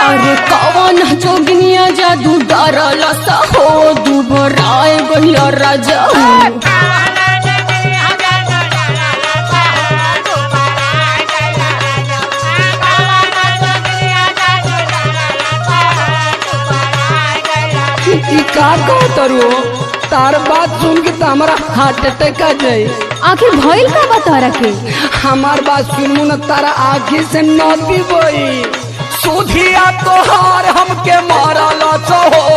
अरे कौन जोगिनिया जादू डरला सा हो दुबराए गइया राजा का कहतरू तार बात सुन के तो हमारा हार्ट अटैक आ जाए। आखिर भइल का बता के हमार बात सुनू न तारा आँखी से नदी बोई सुधिया तोहार हमके मारला हो